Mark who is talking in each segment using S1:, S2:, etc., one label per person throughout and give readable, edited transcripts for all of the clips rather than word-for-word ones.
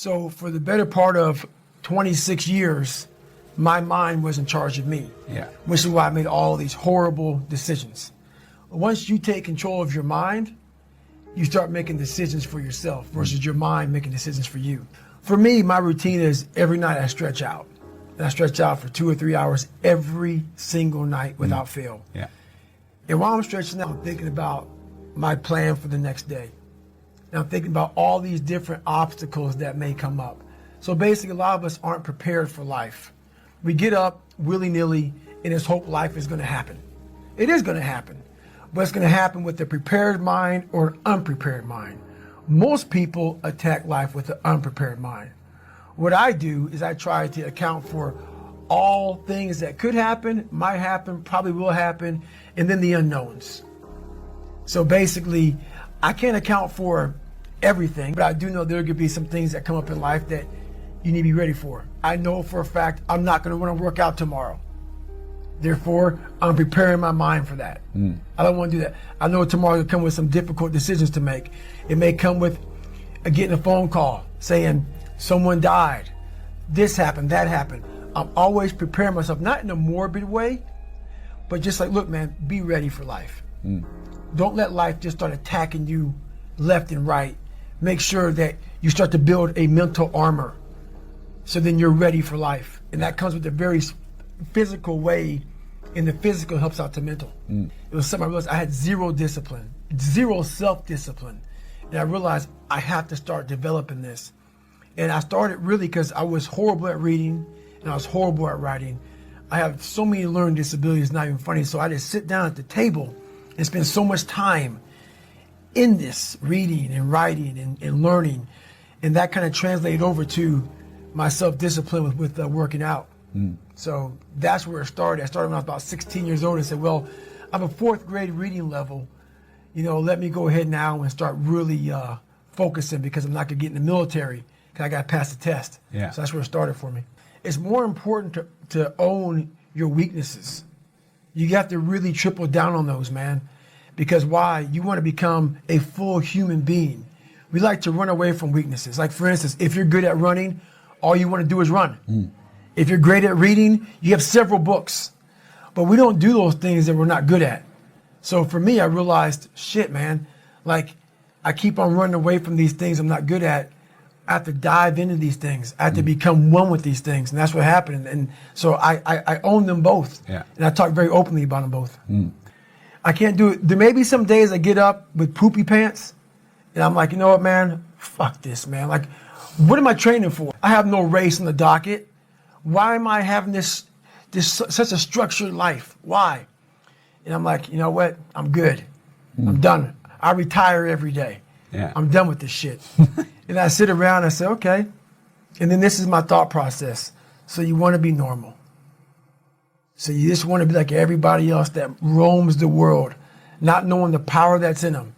S1: So for the better part of 26 years, my mind was in charge of me.
S2: Yeah.
S1: Which is why I made all these horrible decisions. Once you take control of your mind, you start making decisions for yourself versus your mind making decisions for you. For me, my routine is every night I stretch out. And I stretch out for 2 or 3 hours every single night without fail.
S2: Yeah.
S1: And while I'm stretching out, I'm thinking about my plan for the next day. And I'm thinking about all these different obstacles that may come up. So basically, a lot of us aren't prepared for life. We get up willy-nilly and just hope life is going to happen. It is going to happen, but it's going to happen with a prepared mind or an unprepared mind. Most people attack life with an unprepared mind. What I do is I try to account for all things that could happen, might happen, probably will happen, and then the unknowns. So basically, I can't account for everything, but I do know there could be some things that come up in life that you need to be ready for. I know for a fact I'm not going to want to work out tomorrow. Therefore, I'm preparing my mind for that. I don't want to do that. I know tomorrow will come with some difficult decisions to make. It may come with getting a phone call saying someone died, this happened, that happened. I'm always preparing myself, not in a morbid way, but just like, look, man, be ready for life. Don't let life just start attacking you left and right. Make sure that you start to build a mental armor so then you're ready for life. And that comes with a very physical way, and the physical helps out the mental. It was something I realized I had zero discipline, zero self-discipline. And I realized I have to start developing this. And I started really because I was horrible at reading and I was horrible at writing. I have so many learning disabilities, not even funny. So I just sit down at the table and spend so much time in this, reading and writing and learning. And that kind of translated over to my self-discipline with working out. So that's where it started. I started when I was about 16 years old and said, well, I'm a 4th grade reading level. Let me go ahead now and start really focusing because I'm not going to get in the military because I got to pass the test.
S2: Yeah.
S1: So that's where it started for me. It's more important to own your weaknesses. You have to really triple down on those, man. Because why? You want to become a full human being. We like to run away from weaknesses. Like, for instance, if you're good at running, all you want to do is run. If you're great at reading, you have several books. But we don't do those things that we're not good at. So for me, I realized, shit, man, like I keep on running away from these things I'm not good at. I have to dive into these things. I have to become one with these things. And that's what happened. And so I own them both.
S2: Yeah.
S1: And I talk very openly about them both. I can't do it. There may be some days I get up with poopy pants and I'm like, you know what, man? Fuck this, man. Like, what am I training for? I have no race on the docket. Why am I having this such a structured life? Why? And I'm like, you know what? I'm good. I'm done. I retire every day.
S2: Yeah.
S1: I'm done with this shit. And I sit around and I say, okay. And then this is my thought process. So you want to be normal. So you just want to be like everybody else that roams the world, not knowing the power that's in them.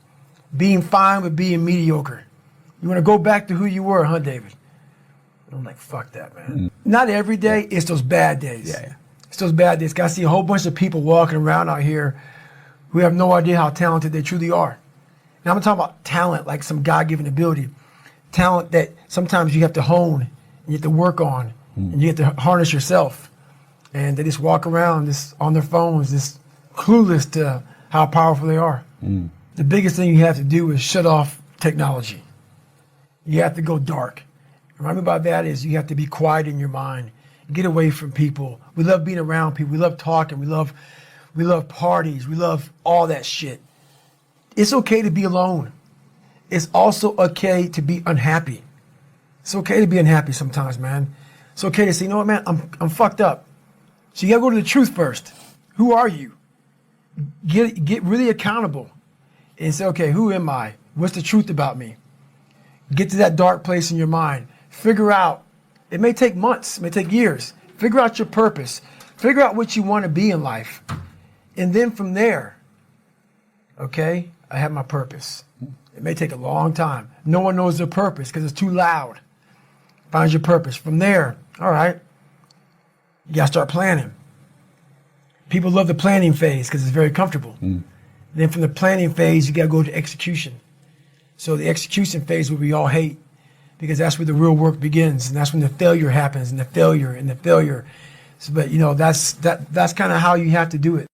S1: Being fine with being mediocre. You want to go back to who you were, huh, David? I'm like, fuck that, man. Not every day, it's those bad days.
S2: Yeah.
S1: It's those bad days. I see a whole bunch of people walking around out here who have no idea how talented they truly are. And I'm talking about talent, like some God-given ability. Talent that sometimes you have to hone, and you have to work on, and you have to harness yourself. And they just walk around just on their phones, just clueless to how powerful they are. The biggest thing you have to do is shut off technology. You have to go dark. What I mean by that is you have to be quiet in your mind. Get away from people. We love being around people. We love talking. We love parties. We love all that shit. It's okay to be alone. It's also okay to be unhappy. It's okay to be unhappy sometimes, man. It's okay to say, you know what, man, I'm fucked up. So you gotta go to the truth first. Who are you? Get really accountable and say, okay, who am I? What's the truth about me? Get to that dark place in your mind. Figure out, it may take months, it may take years. Figure out your purpose. Figure out what you want to be in life. And then from there, okay, I have my purpose. It may take a long time. No one knows their purpose because it's too loud. Find your purpose. From there, all right, you got to start planning. People love the planning phase because it's very comfortable. Then from the planning phase, you got to go to execution. So the execution phase, what we all hate. because that's where the real work begins, and that's when the failure happens, and the failure. So, but that's kind of how you have to do it.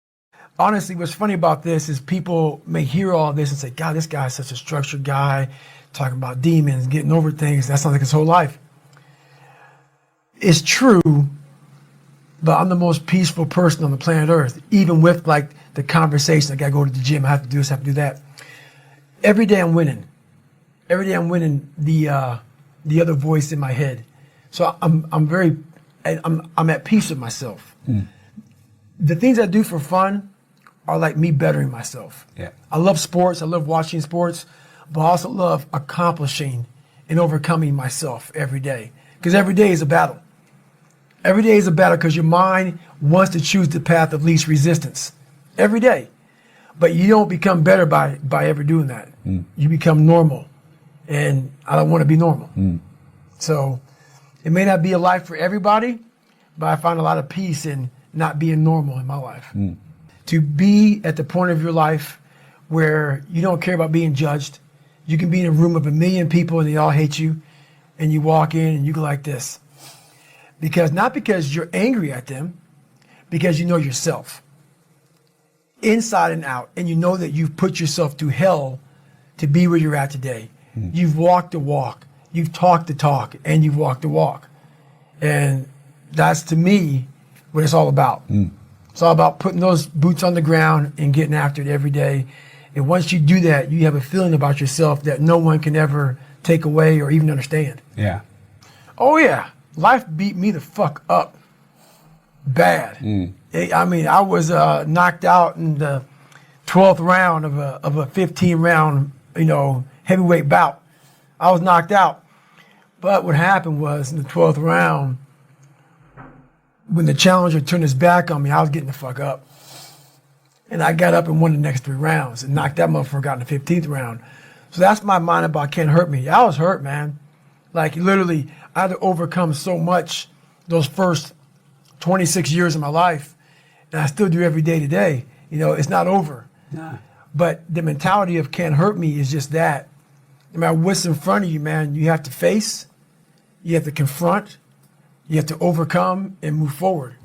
S1: Honestly, what's funny about this is people may hear all this and say, God, this guy's such a structured guy, talking about demons, getting over things. That sounds like his whole life. It's true, but I'm the most peaceful person on the planet Earth, even with like the conversation. I got to go to the gym. I have to do this, I have to do that. Every day I'm winning. Every day I'm winning the other voice in my head. So I'm at peace with myself. The things I do for fun are like me bettering myself.
S2: Yeah.
S1: I love sports. I love watching sports, but I also love accomplishing and overcoming myself every day. Because every day is a battle. Every day is a battle because your mind wants to choose the path of least resistance. Every day. But you don't become better by ever doing that. You become normal. And I don't want to be normal. So it may not be a life for everybody, but I find a lot of peace in not being normal in my life. To be at the point of your life where you don't care about being judged. You can be in a room of 1 million people and they all hate you, and you walk in and you go like this. Not because you're angry at them, because you know yourself. Inside and out, and you know that you've put yourself through hell to be where you're at today. You've walked the walk, you've talked the talk, and you've walked the walk. And that's, to me, what it's all about. It's all about putting those boots on the ground and getting after it every day. And once you do that, you have a feeling about yourself that no one can ever take away or even understand.
S2: Yeah.
S1: Oh, yeah. Life beat me the fuck up bad. I mean, I was knocked out in the 12th round of a 15-round, heavyweight bout. I was knocked out. But what happened was, in the 12th round, when the challenger turned his back on me, I was getting the fuck up. And I got up and won the next 3 rounds and knocked that motherfucker out in the 15th round. So that's my mind about can't hurt me. I was hurt, man. Like, literally, I had to overcome so much those first 26 years of my life. And I still do every day today. It's not over.
S2: Nah.
S1: But the mentality of can't hurt me is just that. No matter what's in front of you, man, you have to face, you have to confront, you have to overcome and move forward.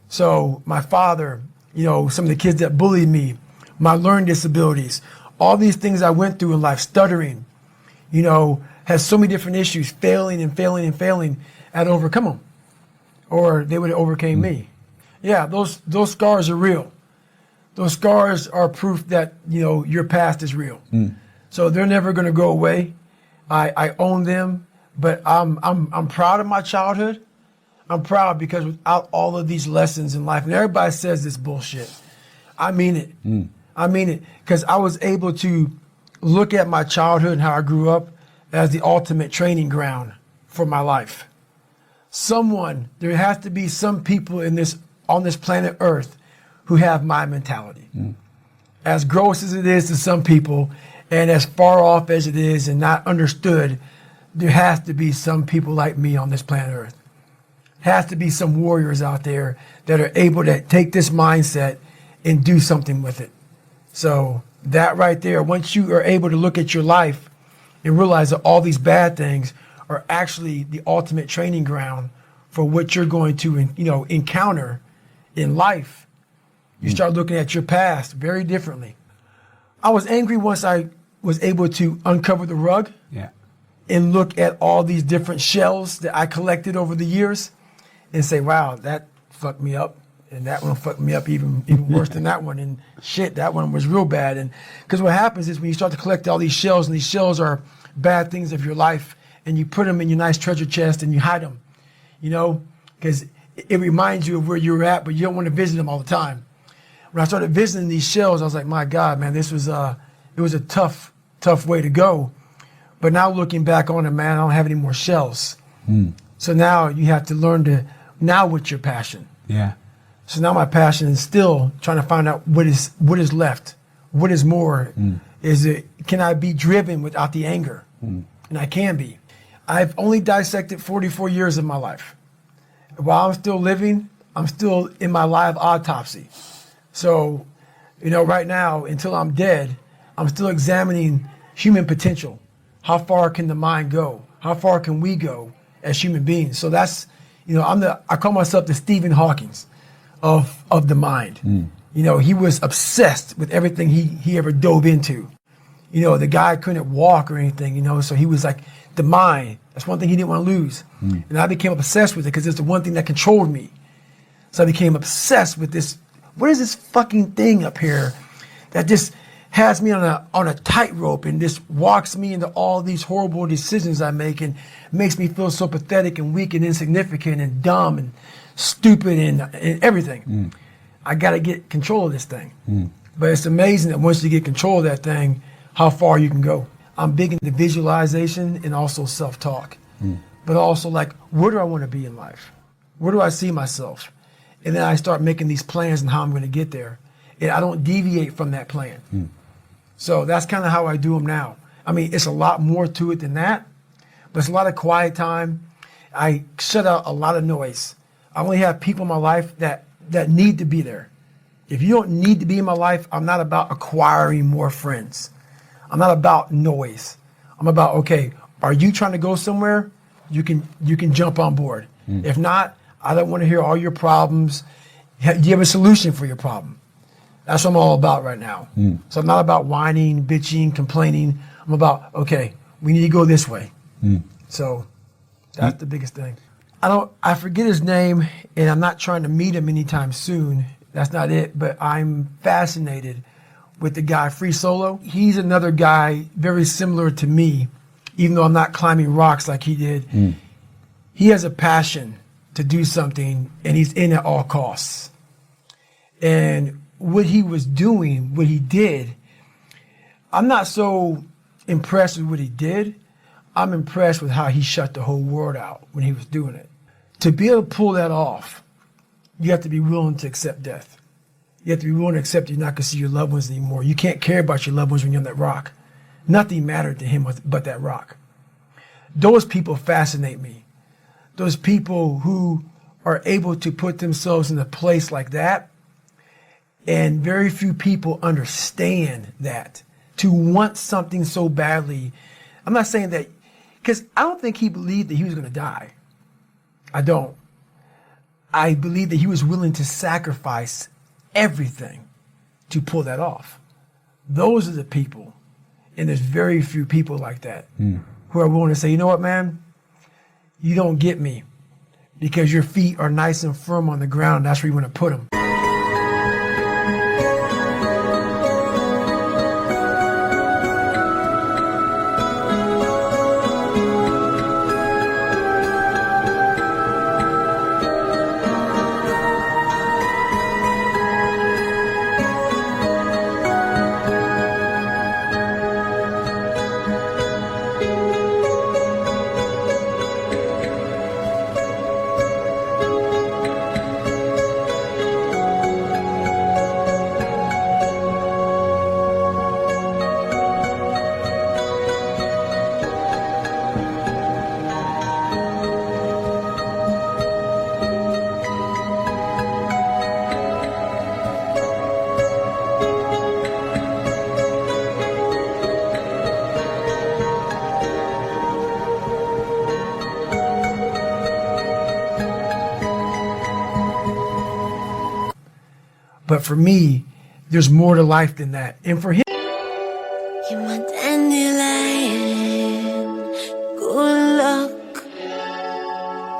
S1: So my father, some of the kids that bullied me, my learning disabilities, all these things I went through in life, stuttering, has so many different issues, failing. I had to overcome them, or they would have overcame me. Yeah, those scars are real. Those scars are proof that, your past is real. So they're never going to go away. I own them, but I'm proud of my childhood. I'm proud because without all of these lessons in life, and everybody says this bullshit, I mean it. I mean it, because I was able to look at my childhood and how I grew up as the ultimate training ground for my life. There has to be some people on this planet Earth who have my mentality. As gross as it is to some people, and as far off as it is and not understood, there has to be some people like me on this planet Earth. Has to be some warriors out there that are able to take this mindset and do something with it. So that right there, once you are able to look at your life and realize that all these bad things are actually the ultimate training ground for what you're going to, encounter in life, you start looking at your past very differently. I was angry once I was able to uncover the rug and look at all these different shells that I collected over the years and say, wow, that fucked me up. And that one fucked me up even worse than that one. And shit, that one was real bad. And because what happens is when you start to collect all these shells, and these shells are bad things of your life, and you put them in your nice treasure chest and you hide them, because it reminds you of where you were at, but you don't want to visit them all the time. When I started visiting these shells, I was like, my God, man, it was a tough way to go. But now looking back on it, man, I don't have any more shells. So now you have to learn to, now what's your passion?
S2: Yeah.
S1: So now my passion is still trying to find out what is left, what is more. Can I be driven without the anger? And I can be. I've only dissected 44 years of my life. While I'm still living, I'm still in my live autopsy. So, right now, until I'm dead, I'm still examining human potential. How far can the mind go? How far can we go as human beings? So that's, I call myself the Stephen Hawkins of the mind. He was obsessed with everything he ever dove into. The guy couldn't walk or anything, so he was like the mind. That's one thing he didn't want to lose. And I became obsessed with it because it's the one thing that controlled me. So I became obsessed with this. What is this fucking thing up here that just has me on a tightrope and just walks me into all these horrible decisions I make and makes me feel so pathetic and weak and insignificant and dumb and stupid and everything. I got to get control of this thing. But it's amazing that once you get control of that thing, how far you can go. I'm big into visualization and also self-talk. But also like, where do I want to be in life? Where do I see myself? And then I start making these plans and how I'm going to get there. And I don't deviate from that plan. So that's kind of how I do them now. I mean, it's a lot more to it than that, but it's a lot of quiet time. I shut out a lot of noise. I only have people in my life that need to be there. If you don't need to be in my life, I'm not about acquiring more friends. I'm not about noise. I'm about, okay, are you trying to go somewhere? You can jump on board. If not, I don't want to hear all your problems. Do you have a solution for your problem? That's what I'm all about right now. So I'm not about whining, bitching, complaining. I'm about, okay, we need to go this way. So that's the biggest thing. I forget his name, and I'm not trying to meet him anytime soon. That's not it, but I'm fascinated with the guy Free Solo. He's another guy very similar to me, even though I'm not climbing rocks like he did. He has a passion to do something, and he's in at all costs. And what he was doing, what he did, I'm not so impressed with what he did. I'm impressed with how he shut the whole world out when he was doing it. To be able to pull that off, you have to be willing to accept death. You have to be willing to accept you're not going to see your loved ones anymore. You can't care about your loved ones when you're on that rock. Nothing mattered to him but that rock. Those people fascinate me. Those people who are able to put themselves in a place like that. And very few people understand that. To want something so badly. I'm not saying that, because I don't think he believed that he was going to die. I don't. I believe that he was willing to sacrifice everything to pull that off. Those are the people, and there's very few people like that who are willing to say, you know what, man, you don't get me because your feet are nice and firm on the ground. That's where you want to put them. But for me, there's more to life than that. And for him,
S2: You're my dandelion, good luck.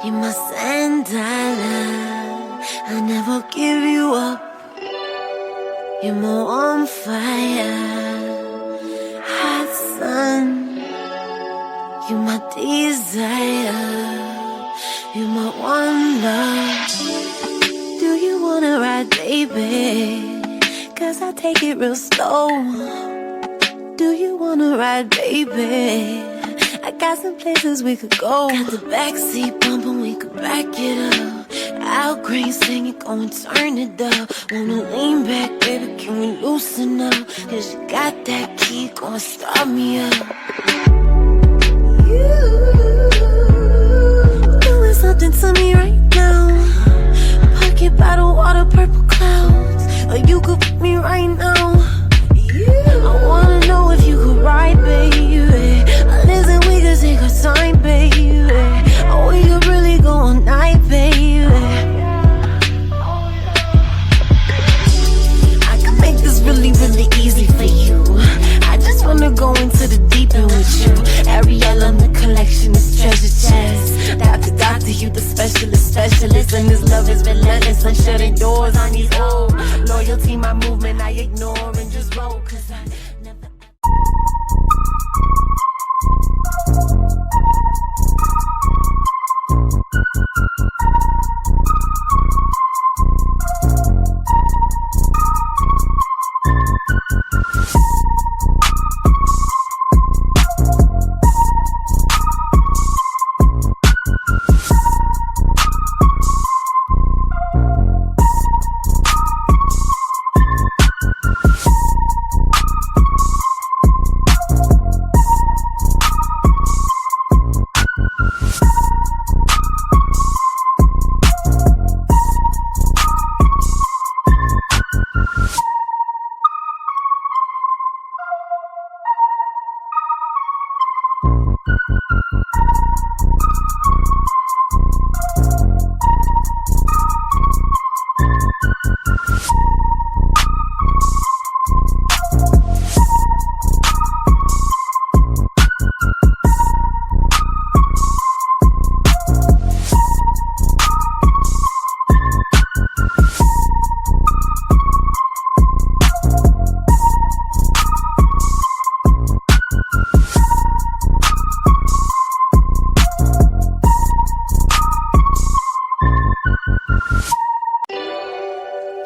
S2: You're my sandalwood, I never give you up. You're my on fire, hot sun. You're my desire, you're my one love. Do you wanna ride, baby? Cause I take it real slow. Do you wanna ride, baby? I got some places we could go. Got the backseat bumping, we could back it up. Al Green singing, go and turn it up. Wanna lean back, baby, can we loosen up? Cause you got that key, go and start me up. You doing something to me right now. Pocket bottle, water, purple clouds. Or you could put me right now. I wanna know if you could ride, baby. Listen, we could take our time, baby. specialist, and this love is relentless. I'm shutting doors on these old. Loyalty, my movement, I ignore and just roll, 'cause I never.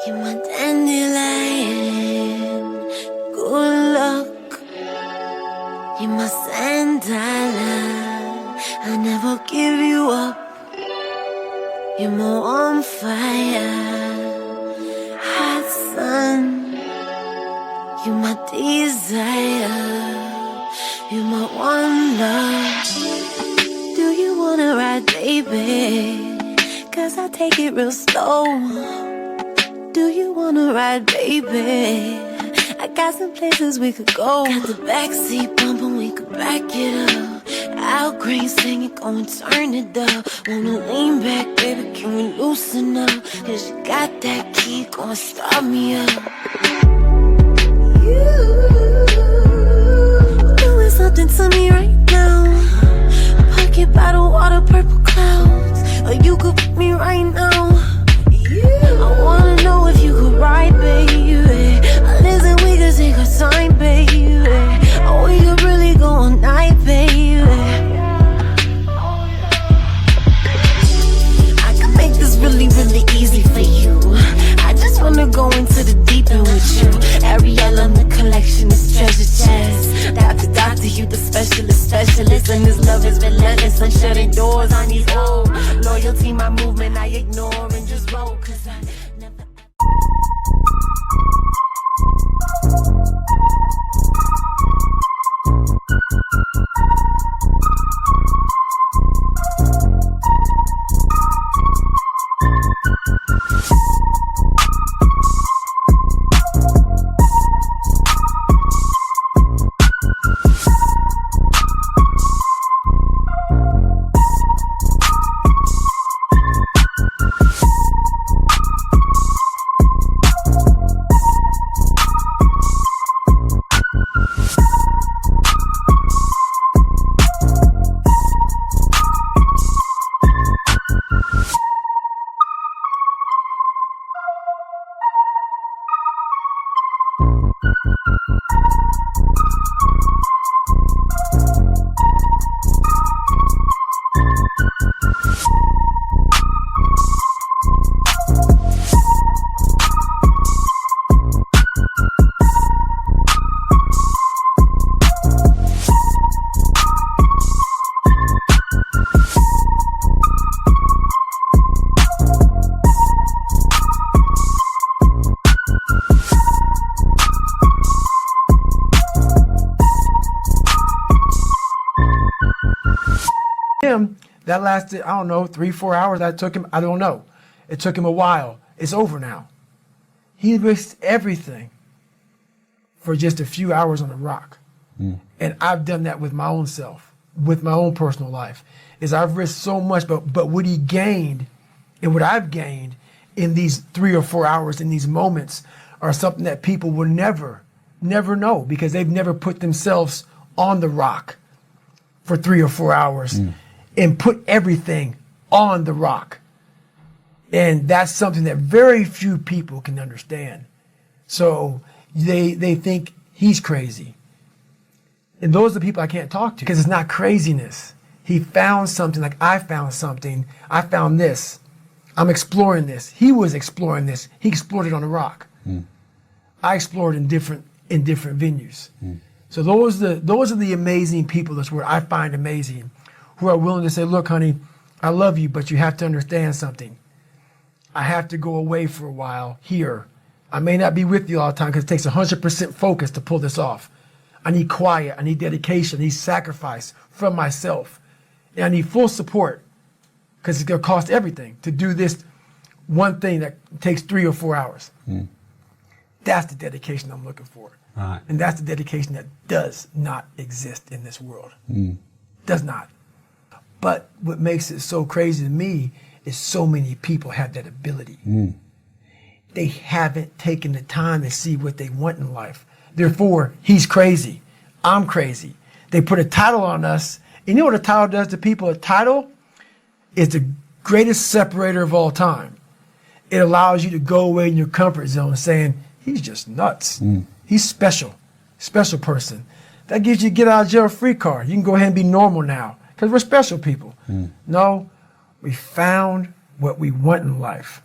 S2: You're my dandelion, good luck. You're my sandala, I'll never give you up. You're my on fire, hot sun. You're my desire, you're my one love. Do you wanna ride, baby? 'Cause I take it real slow. Do you wanna ride, baby? I got some places we could go. Got the backseat bumping, we could back it up. Al Green singing, go and turn it up. Wanna lean back, baby, can we loosen up? 'Cause you got that key, go and start me up. You doing something to me right now. Pocket bottle, water, purple clouds. Or you could put me right now. I wanna know if you could ride, baby. Listen, we could take our time, baby. Or we could really go all night, baby. I can make this really, really easy for you. I just wanna go into the deep end with you. Ariel on the collection is treasure chest. Doctor, you the specialist. And this love is relentless. I'm shutting doors on these old. Loyalty, my movement, I ignore and just roll, 'cause I never.
S1: That lasted, I don't know, 3-4 hours. That took him, I don't know. It took him a while. It's over now. He risked everything for just a few hours on a rock. And I've done that with my own self, with my own personal life, is I've risked so much, but what he gained and what I've gained in these 3 or 4 hours, in these moments, are something that people will never know, because they've never put themselves on the rock for 3 or 4 hours and put everything on the rock. And that's something that very few people can understand. So they think he's crazy. And those are the people I can't talk to because it's not craziness. He found something like I found something. I found this. I'm exploring this. He was exploring this. He explored it on the rock. I explored in different venues. So those are the amazing people. That's what I find amazing, who are willing to say, look, honey, I love you, but you have to understand something. I have to go away for a while here. I may not be with you all the time because it takes 100% focus to pull this off. I need quiet. I need dedication. I need sacrifice from myself. And I need full support because it's going to cost everything to do this one thing that takes 3 or 4 hours. That's the dedication I'm looking for.
S3: Right.
S1: And that's the dedication that does not exist in this world. Does not. But what makes it so crazy to me is so many people have that ability. They haven't taken the time to see what they want in life. Therefore, he's crazy. I'm crazy. They put a title on us. And you know what a title does to people? A title is the greatest separator of all time. It allows you to go away in your comfort zone saying, he's just nuts. He's special person. That gives you a get out of jail free card. You can go ahead and be normal now because we're special people. No, we found what we want in life.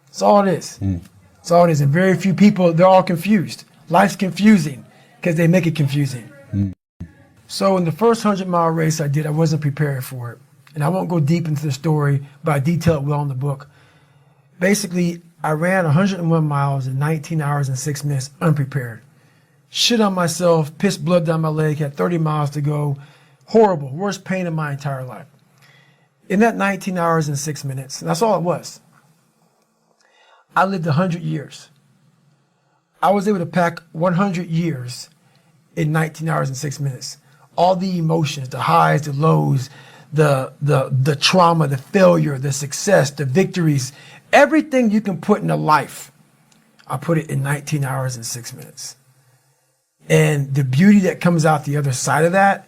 S1: That's all it is. That's all it is. And very few people, they're all confused. Life's confusing because they make it confusing. So in the first 100-mile race I did, I wasn't prepared for it. And I won't go deep into the story, but I detail it well in the book. Basically, I ran 101 miles in 19 hours and 6 minutes unprepared. Shit on myself, pissed blood down my leg, had 30 miles to go. Horrible, worst pain in my entire life. In that 19 hours and 6 minutes, and that's all it was, I lived 100 years. I was able to pack 100 years in 19 hours and 6 minutes. All the emotions, the highs, the lows, the trauma, the failure, the success, the victories, everything you can put in a life, I put it in 19 hours and 6 minutes. And the beauty that comes out the other side of that,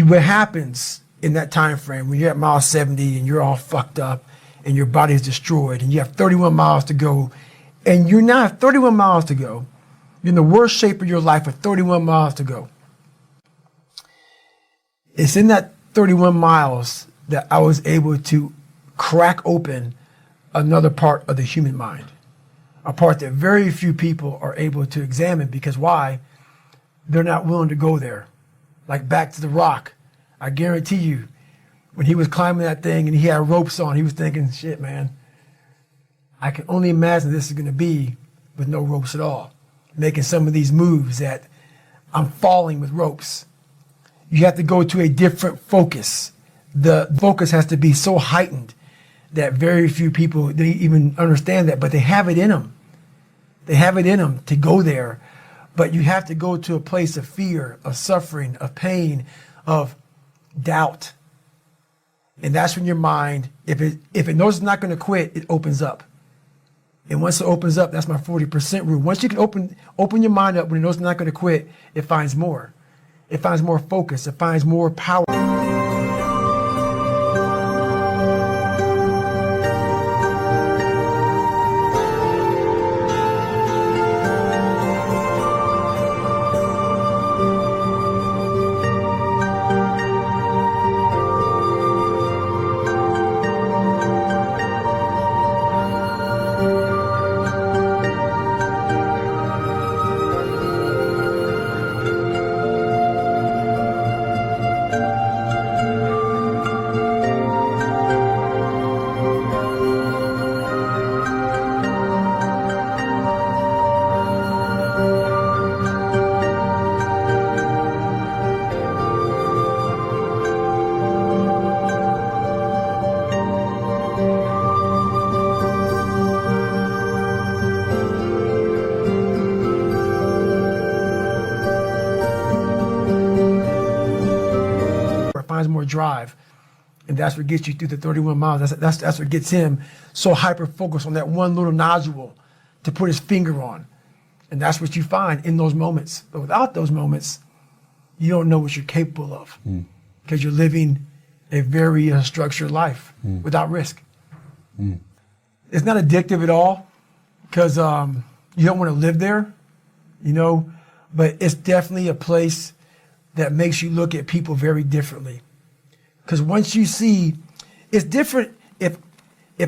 S1: what happens in that time frame when you're at mile 70 and you're all fucked up and your body is destroyed and you have 31 miles to go, and you're now at 31 miles to go, you're in the worst shape of your life with 31 miles to go. It's in that 31 miles that I was able to crack open another part of the human mind, a part that very few people are able to examine because why? They're not willing to go there. Like back to the rock. I guarantee you, when he was climbing that thing and he had ropes on, he was thinking, shit, man, I can only imagine this is going to be with no ropes at all. Making some of these moves that I'm falling with ropes. You have to go to a different focus. The focus has to be so heightened that very few people, they even understand that, but they have it in them. They have it in them to go there, but you have to go to a place of fear, of suffering, of pain, of doubt. And that's when your mind, if it knows it's not going to quit, it opens up. And once it opens up, that's my 40% rule. Once you can open your mind up when it knows it's not going to quit, it finds more. It finds more focus. It finds more power. More drive, and that's what gets you through the 31 miles. That's what gets him so hyper focused on that one little nodule to put his finger on, and that's what you find in those moments. But without those moments, you don't know what you're capable of because you're living a very structured life without risk. It's not addictive at all because you don't want to live there, you know, but it's definitely a place that makes you look at people very differently. Because once you see, it's different if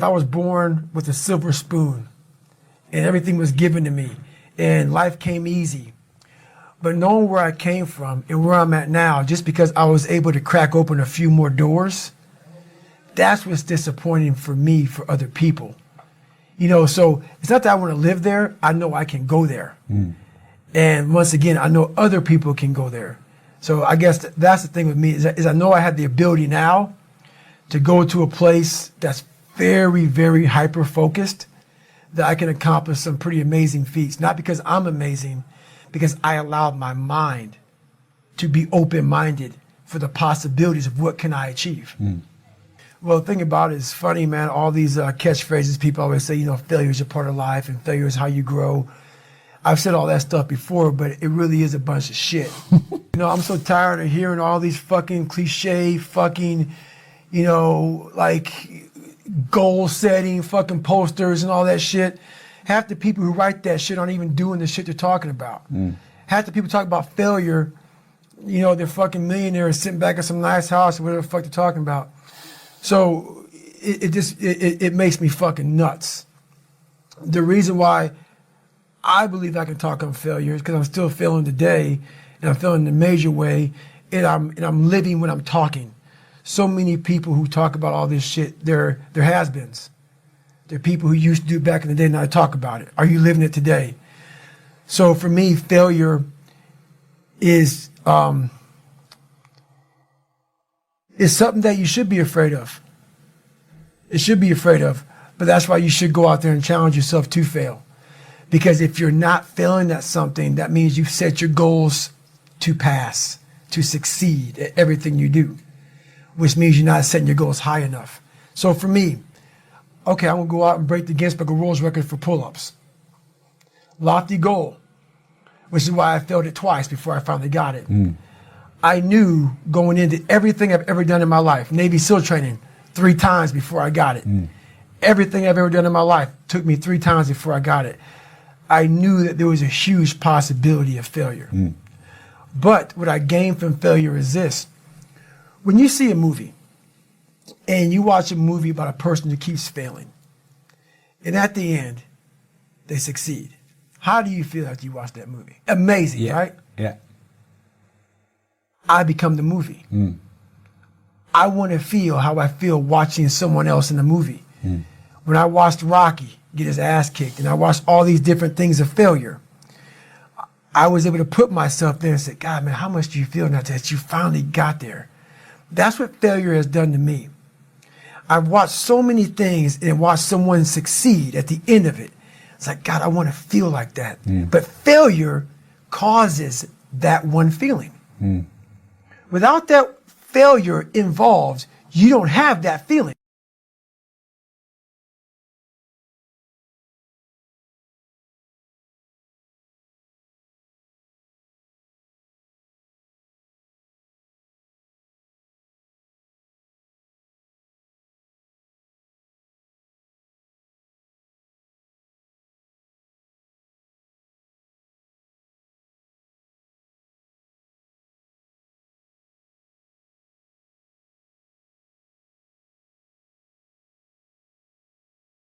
S1: I was born with a silver spoon and everything was given to me and life came easy. But knowing where I came from and where I'm at now, just because I was able to crack open a few more doors, that's what's disappointing for me, for other people. You know, so it's not that I want to live there. I know I can go there. And once again, I know other people can go there. So I guess that's the thing with me is I know I have the ability now to go to a place that's very, very hyper-focused, that I can accomplish some pretty amazing feats. Not because I'm amazing, because I allowed my mind to be open-minded for the possibilities of what can I achieve. Well, the thing about it is funny, man, all these catchphrases, people always say, you know, failure is a part of life and failure is how you grow. I've said all that stuff before, but it really is a bunch of shit. You know, I'm so tired of hearing all these fucking cliche fucking, you know, like goal setting fucking posters and all that shit. Half the people who write that shit aren't even doing the shit they're talking about. Half the people talk about failure, you know, they're fucking millionaires sitting back at some nice house or whatever the fuck they're talking about. So it makes me fucking nuts. The reason why I believe I can talk on failure is because I'm still failing today, and I'm failing in a major way, and I'm living when I'm talking. So many people who talk about all this shit, they're has-beens. They're people who used to do it back in the day, now talk about it. Are you living it today? So for me, failure is something that you should be afraid of. It should be afraid of, but that's why you should go out there and challenge yourself to fail. Because if you're not failing at something, that means you've set your goals to pass, to succeed at everything you do, which means you're not setting your goals high enough. So for me, okay, I'm gonna go out and break the Guinness Book of World Record for pull-ups. Lofty goal, which is why I failed it twice before I finally got it. I knew going into everything I've ever done in my life, Navy SEAL training, 3 times before I got it. Everything I've ever done in my life took me 3 times before I got it. I knew that there was a huge possibility of failure. But what I gained from failure is this. When you see a movie and you watch a movie about a person who keeps failing, and at the end, they succeed, how do you feel after you watch that movie? Amazing, right?
S3: Yeah.
S1: I become the movie. I want to feel how I feel watching someone else in the movie. When I watched Rocky get his ass kicked and I watched all these different things of failure, I was able to put myself there and say, God, man, how much do you feel now that you finally got there? That's what failure has done to me. I've watched so many things and watched someone succeed at the end of it. It's like, God, I want to feel like that. But failure causes that one feeling. Without that failure involved, you don't have that feeling.